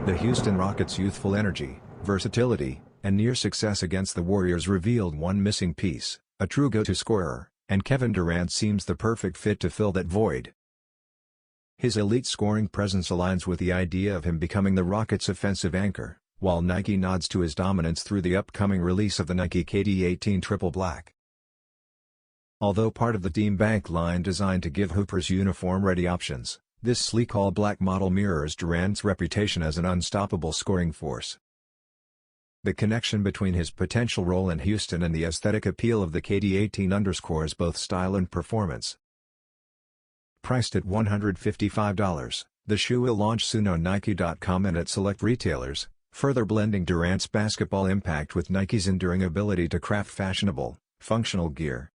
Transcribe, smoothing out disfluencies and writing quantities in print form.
The Houston Rockets' youthful energy, versatility, and near success against the Warriors revealed one missing piece, a true go-to scorer, and Kevin Durant seems the perfect fit to fill that void. His elite scoring presence aligns with the idea of him becoming the Rockets' offensive anchor, while Nike nods to his dominance through the upcoming release of the Nike KD18 Triple Black. Although part of the Team Bank line designed to give hoopers uniform-ready options, this sleek all-black model mirrors Durant's reputation as an unstoppable scoring force. The connection between his potential role in Houston and the aesthetic appeal of the KD18 underscores both style and performance. Priced at $155, the shoe will launch soon on Nike.com and at select retailers, further blending Durant's basketball impact with Nike's enduring ability to craft fashionable, functional gear.